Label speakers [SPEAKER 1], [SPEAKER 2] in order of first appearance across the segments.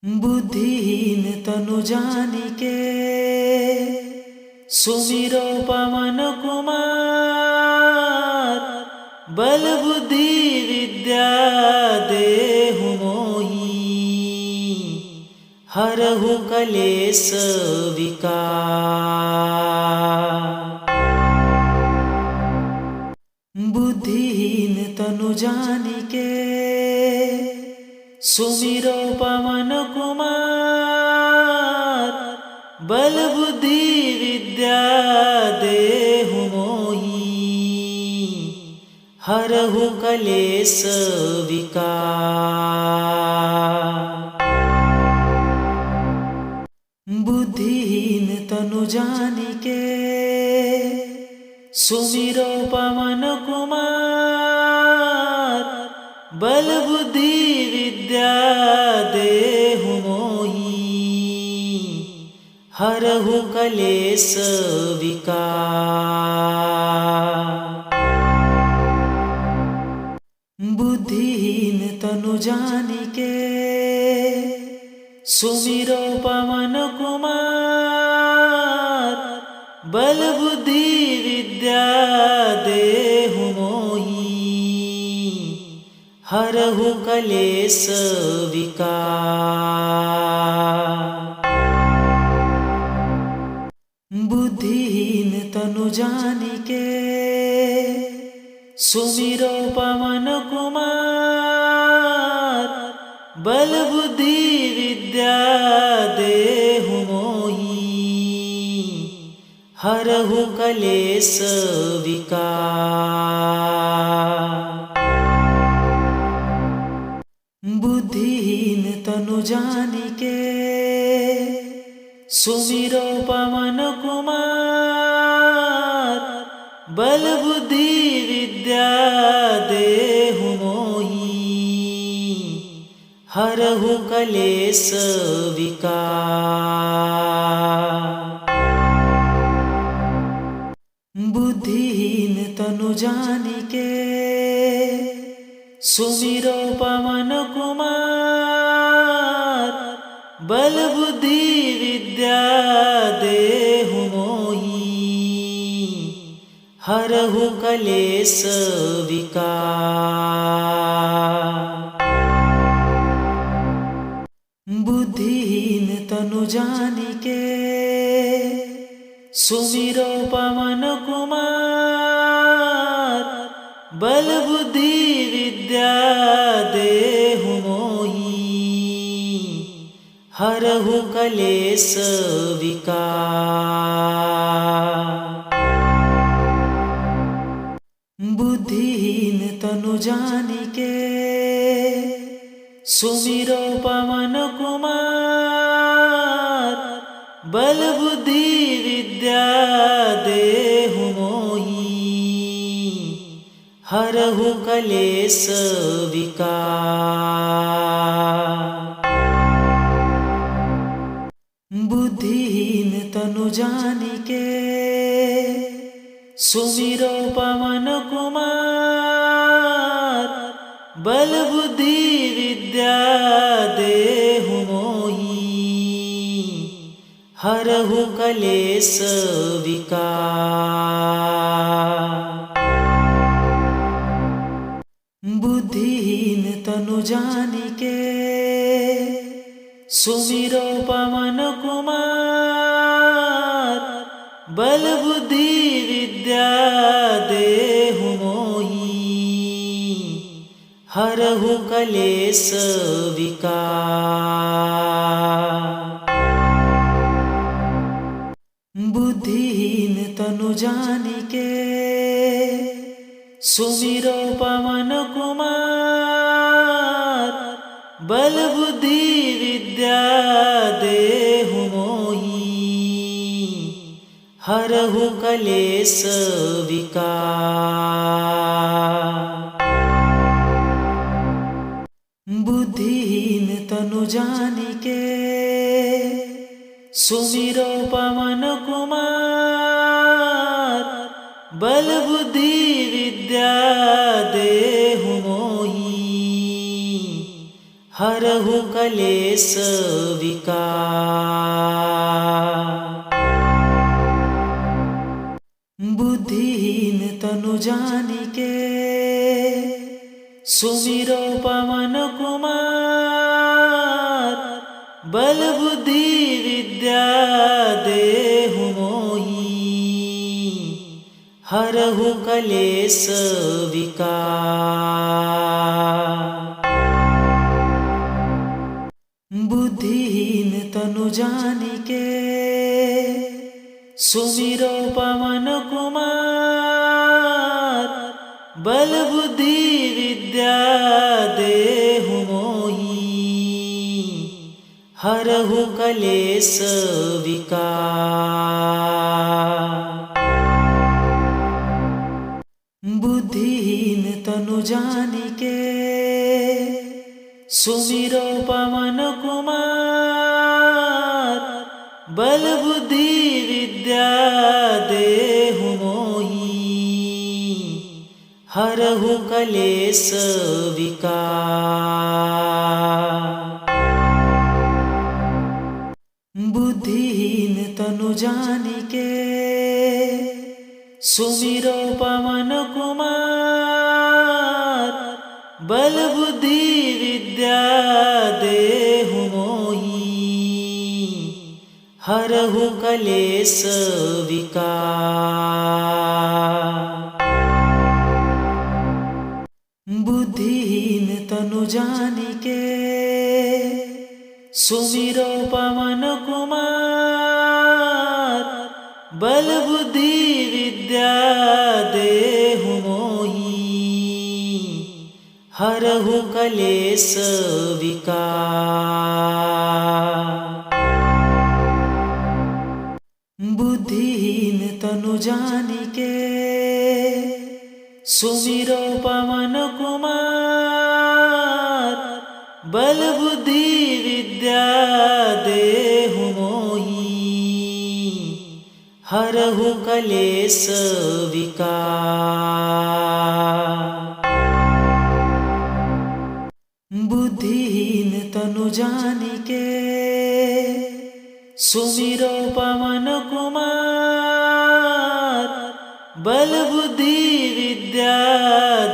[SPEAKER 1] बुद्धिहीन तनु जानिके सुमिरो पवन कुमार। बल बुद्धि विद्या देहु मोहि, हरहु कलेश विकार। बुद्धिहीन तनु जानिके सुमिरो पवन कुमार। बल बुद्धि विद्या देहु मोहि, हरहु कलेश विकार। बुद्धिहीन तनु जानिके सुमिरो पवन कुमार। बल बुद्धि विद्या देहु मोहि, हरहु कलेश विकार। बुद्धिहीन तनु जानिके सुमिरो पवन कुमार। बल बुद्धि विद्या देहु मोहि, हरहु कलेश विकार। बुद्धिहीन तनु जानिके सुमिरो पवन कुमार। बल बुद्धि विद्या देहु मोहि, हरहु कलेश विकार। बुद्धिहीन तनु जानिके सुमिरो पवन कुमार। बल बुद्धि विद्या देहु मोहि, हरहु कलेश विकार। बुद्धिहीन तनु जानिके सुमिरो पवन कुमार। बल बुद्धि विद्या देहु मोहि, हरहु कलेश विकार। बुद्धिहीन तनु जानिके सुमिरो पवन कुमार। बल बुद्धि विद्या देहु मोहि, हरहु कलेश विकार। बुद्धिहीन तनु जानिके सुमिरो पवन कुमार। बल बुद्धि विद्या देहु मोहि, हरहु कलेश विकार। बुद्धिहीन तनु जानिके सुमिरो पवन कुमार। बल बुद्धि विद्या देहु मोहि, हरहु कलेश विकार। बुद्धिहीन तनु जानिके सुमिरो पवन कुमार। बल बुद्धि विद्या देहु मोहि, हरहु कलेश विकार। बुद्धिहीन तनु जानिके सुमिरो पवन कुमार। बल बुद्धि विद्या देहु मोहि, हरहु कलेश विकार। बुद्धिहीन तनु जानिके सुमिरो पवन कुमार। बल बुद्धि विद्या देहु मोहि, हरहु कलेश विकार। बुद्धिहीन तनु जानिके सुमिरो पवन कुमार। बल बुद्धि विद्या देहु मोहि, हरहु कलेश विकार। बुद्धिहीन तनु जानिके सुमिरो पवन कुमार। बल बुद्धि विद्या देहु मोहि, हरहु कलेश विकार। बुद्धिहीन तनु जानिके सुमिरो पवन कुमार। बल बुद्धि विद्या देहु मोहि, हरहु कलेश विकार। बुद्धिहीन तनु जानिके सुमिरो पवन कुमार। बल बुद्धि विद्या देहु मोहि, हरहु कलेश विकार। बुद्धिहीन तनु जानिके सुमिरो पवन कुमार। बल बुद्धि विद्या देहु मोहि, हरहु कलेश विकार। बुद्धिहीन तनु जानिके सुमिरो पवन कुमार। बल बुद्धि विद्या देहु मोहि, हरहु कलेश विकार। बुद्धिहीन तनु जानिके सुमिरो पवन कुमार। बल बुद्धि विद्या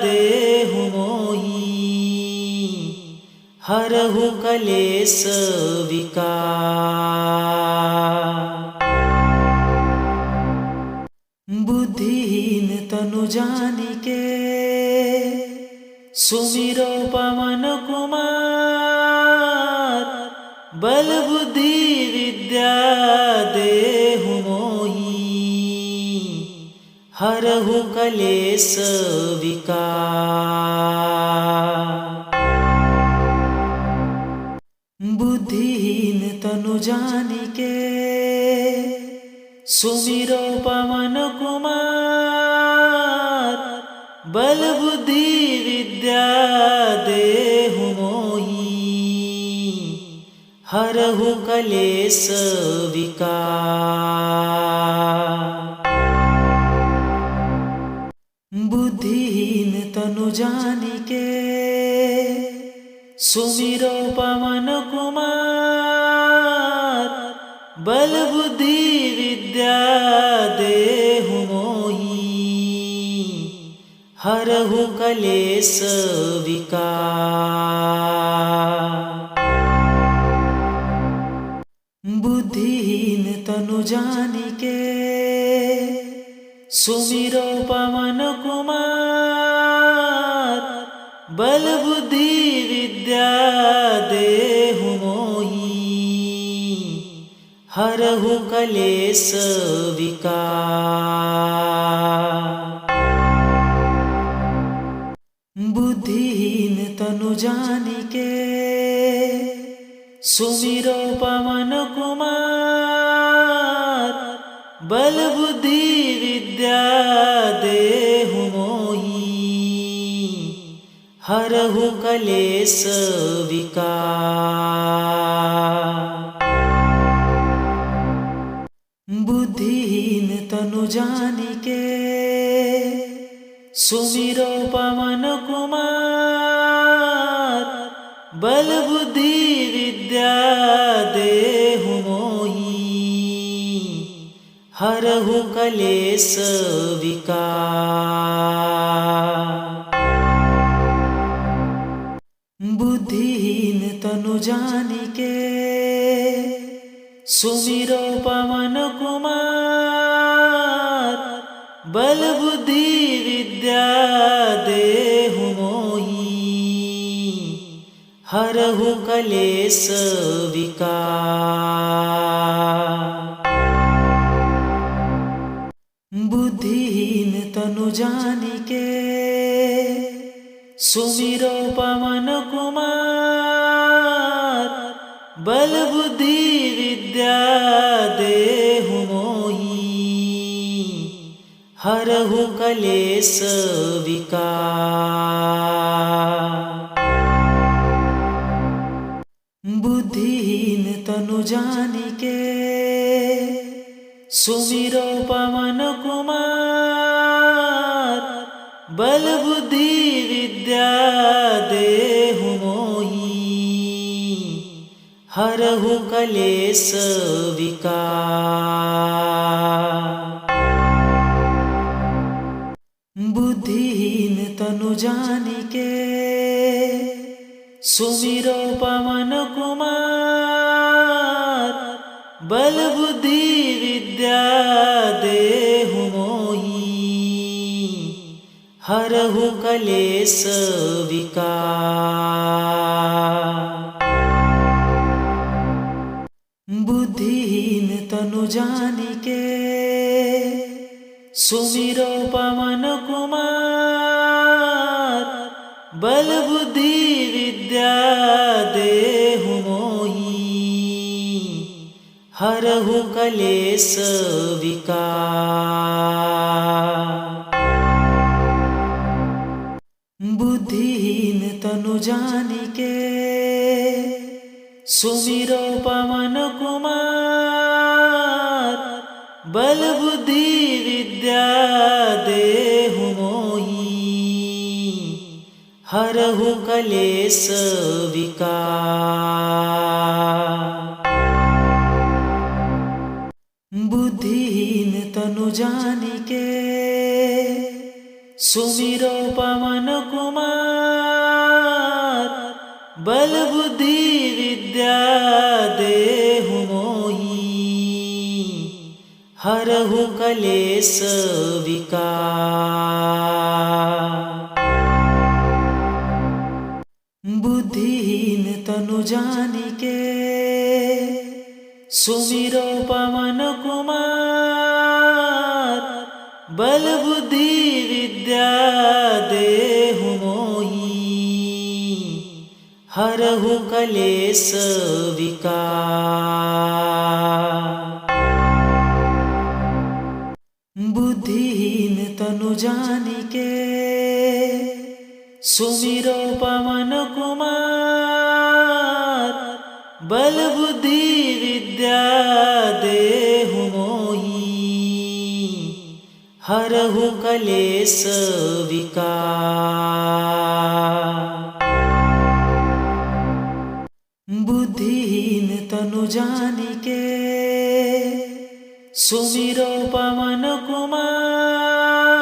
[SPEAKER 1] देहु मोहि, हरहु कलेश विकार। बुद्धिहीन तनु जानिके सुमिरो पवन कुमार। बल बुद्धि विद्या देहु मोहि, हरहु कलेश विकार। बुद्धिहीन तनु जानिके सुमिरो पवन कुमार। बल बुद्धि विद्या देहु मोहि, हरहु कलेश विकार। बुद्धिहीन तनु जानिके सुमिरो पवन कुमार। बल बुद्धि विद्या देहु मोहि, हरहु कलेश विकार। बुद्धिहीन तनु जानिके सुमिरो पवन कुमार। बल बुद्धि विद्या देहु मोहि, हरहु कलेश विकार। बुद्धिहीन तनु जानिके सुमिरो पवन कुमार। बल बुद्धि विद्या देहु मोहि, हरहु कलेश विकार। बुद्धिहीन तनु जानिके सुमिरो पवन कुमार। बल बुद्धि विद्या देहु मोहि हरहु कलेश विकार। बुद्धिहीन तनु जानिके सुमिरो पवन कुमार बल बुद्धि विद्या देहु मोहि हरहु कलेश विकार। बुद्धिहीन तनु जानिके सुमिरो पवन कुमार बल बुद्धि विद्या देहु मोहि हरहु कलेश विकार। बुद्धिहीन तनु जानिके सुमिरो पवन कुमार बल बुद्धि विद्या देहु मोहि हरहु कलेश विकार। बुद्धिहीन तनु जानिके सुमिरो पवन कुमार बल बुद्धि विद्या देहु मोहि हरहु कलेश विकार। बुद्धिहीन तनु जानिके सुमिरो पवन कुमार बल बुद्धि विद्या देहु मोहि हरहु कलेश विकार। बुद्धिहीन तनु जानिके सुमिरो पवन कुमार बल बुद्धि विद्या देहु मोहि हरहु कलेश विकार। बुद्धिहीन तनु जानिके सुमिरो पवन कुमार बल बुद्धि विद्या देहु मोहि हरहु कलेश विकार। बुद्धिहीन तनु जानिके सुमिरो पवन कुमार बल बुद्धि विद्या देहु मोहि हरहु कलेश विकार। बुद्धिहीन तनु जानिके सुमिरो पवन कुमार बल बुद्धि विद्या देहु मोहि हरहु कलेश विकार। बुद्धिहीन तनु जानिके सुमिरो पवन कुमार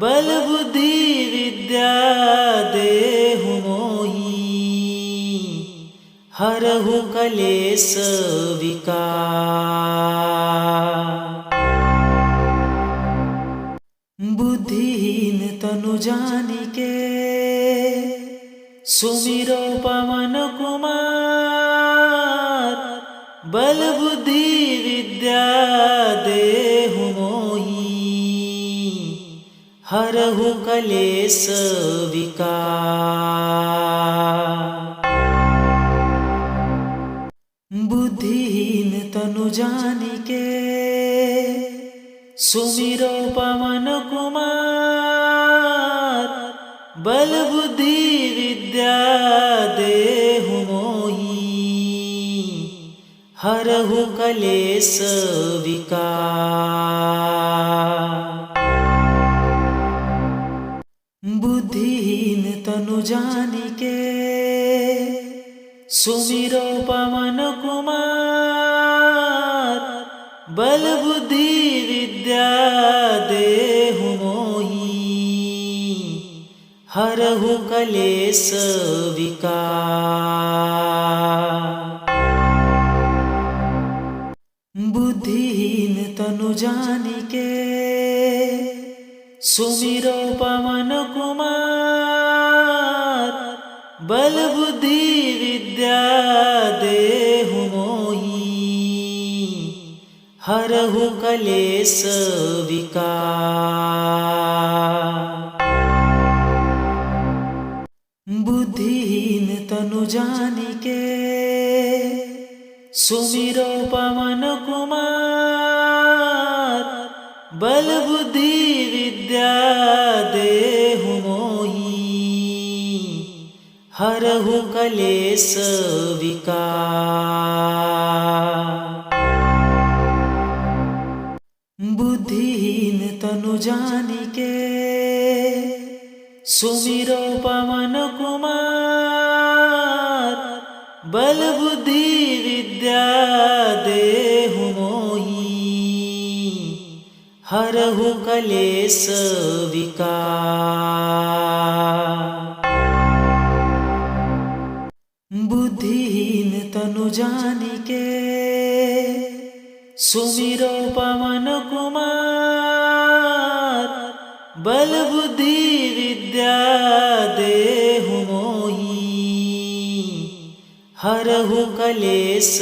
[SPEAKER 1] बल बुद्धि विद्या देहु मोहि हरहु कलेश विकार। बुद्धिहीन तनु जानिके सुमिरो पवन कुमार बल बुद्धि विद्या देहु मोहि हरहु कलेश विकार। बुद्धिहीन तनु जानिके सुमिरो पवन कुमार बल बुद्धि विद्या देहु मोहि हरहु कलेश विकार। बुद्धिहीन तनु जानिके सुमिरो पवन कुमार, बल बुद्धि विद्या देहु मोहि, हरहु कलेश विकार। बुद्धिहीन तनु जानिके सुमिरो पवन कुमार, बल बुद्धि विद्या देहु मोहि, हरहु कलेश विकार। बुद्धिहीन तनु जानिके सुमिरो पवन कुमार, बल बुद्धि विद्या देहु मोहि, हरहु कलेश विकार। बुद्धिहीन तनु जानिके सुमिरो पवन कुमार, बल बुद्धि विद्या देहु मोहि, हरहु कलेश विकार। बुद्धिहीन तनु जानिके सुमिरो पवन कुमार, बल बुद्धि विद्या देहु मोहि, हरहु कलेश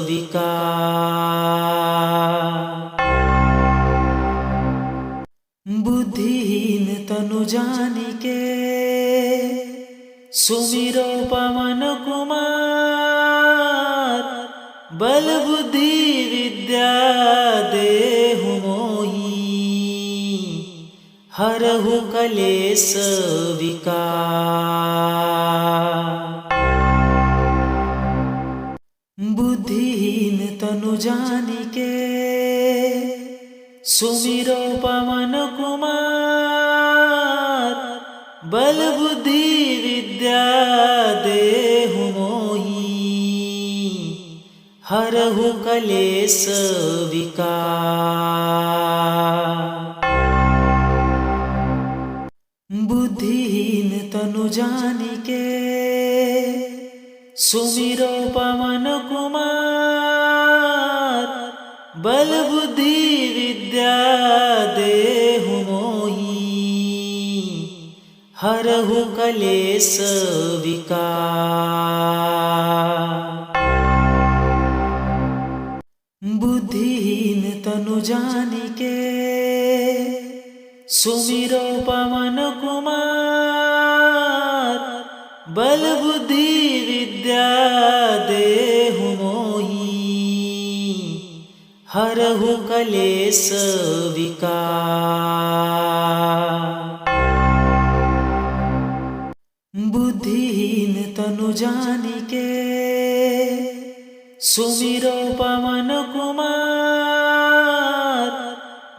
[SPEAKER 1] विकार। बुद्धिहीन तनु जानिके सुमिरो पवन कुमार, बल बुद्धि विद्या देहु मोहि, हरहु कलेश विकार। बुद्धिहीन तनु जानिके सुमिरो पवन कुमार, बल बुद्धि विद्या देहु मोहि, हरहु कलेश विकार। बुद्धिहीन तनु जानिके सुमिरो पवन कुमार, बल बुद्धि विद्या देहु मोहि, हरहु कलेश विकार। बुद्धिहीन तनु जानिके सुमिरो पवन कुमार, बल बुद्धि विद्या देहु मोहि, हरहु कलेश विकार। बुद्धिहीन तनु जानिके सुमिरो पवन कुमार,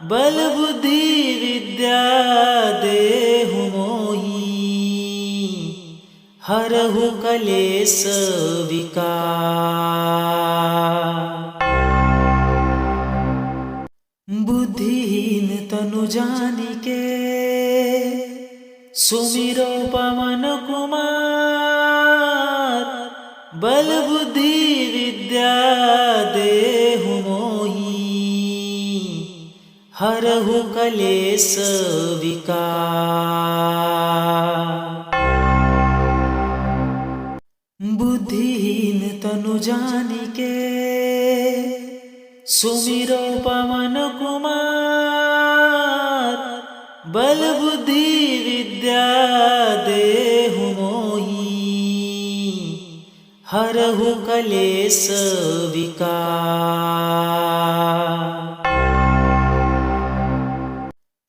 [SPEAKER 1] बल बुद्धि विद्या देहु मोहि, हरहु कलेश विकार। बुद्धिहीन तनु जानिके सुमिरो पवन कुमार, बल बुद्धि विद्या देहु मोहि, हरहु कलेश विकार। बुद्धिहीन तनु जानिके सुमिरो पवन कुमार, बल बुद्धि विद्या देहु मोहि, हरहु कलेश विकार।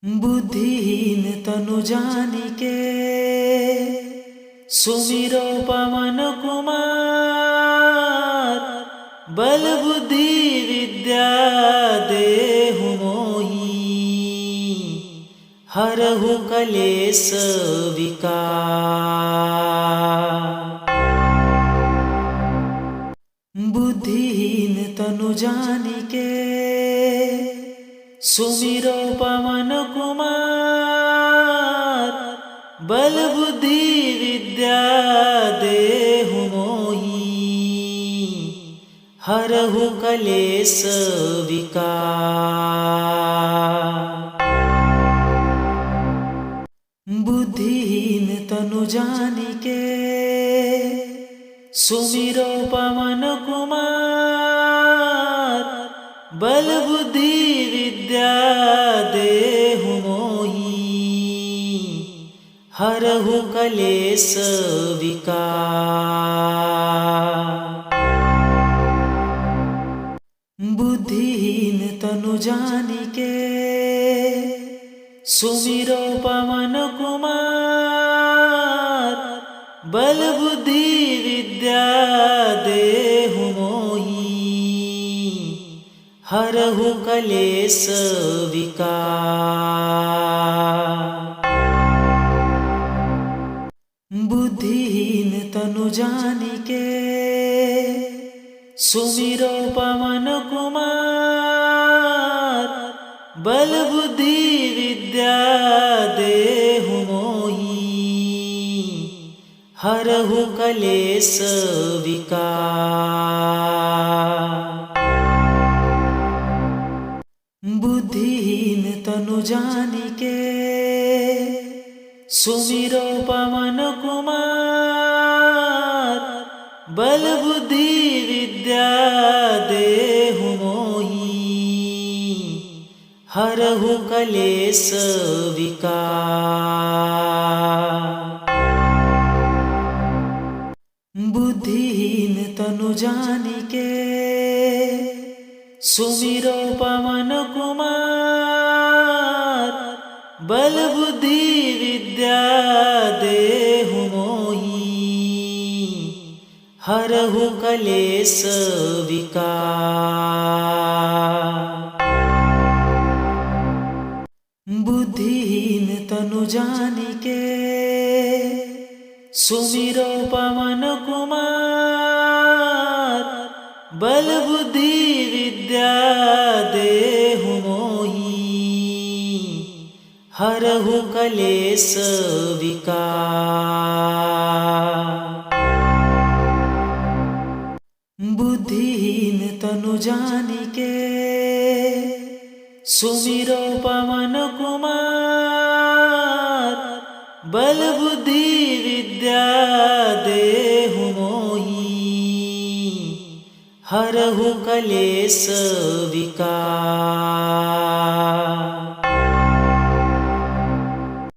[SPEAKER 1] बुद्धिहीन तनु जानिके सुमिरो पवन कुमार, बल बुद्धि विद्या देहु मोहि, हरहु कलेश विकार। बुद्धिहीन तनु जानिके सुमिरो पवन कुमार। बल बुद्धि विद्या देहु मोहि, हरहु कलेश विकार। बुद्धिहीन तनु जानिके सुमिरो पवन कुमार। बल बुद्धि विद्या देहु मोहि, हरहु कलेश विकार। बुद्धिहीन तनु जानिके सुमिरो पवन कुमार। बल बुद्धि विद्या देहु मोहि, हरहु कलेश विकार। बुद्धिहीन तनु जानिके सुमिरो पवन कुमार। बल बुद्धि विद्या देहु मोहि, हरहु कलेश विकार। बुद्धिहीन तनु जानिके सुमिरो पवन कुमार। बल बुद्धि विद्या देहु मोहि, हरहु कलेश विकार। बुद्धिहीन तनु जानिके सुमिरो पवन कुमार। बल बुद्धि विद्या देहु मोहि, हरहु कलेश विकार। बुद्धिहीन तनु जानिके सुमिरो पवन कुमार। बल बुद्धि विद्या देहु मोहि, हरहु कलेश विकार। बुद्धिहीन तनु जानिके सुमिरो पवन कुमार। बल बुद्धि विद्या देहु मोहि, हरहु कलेश विकार।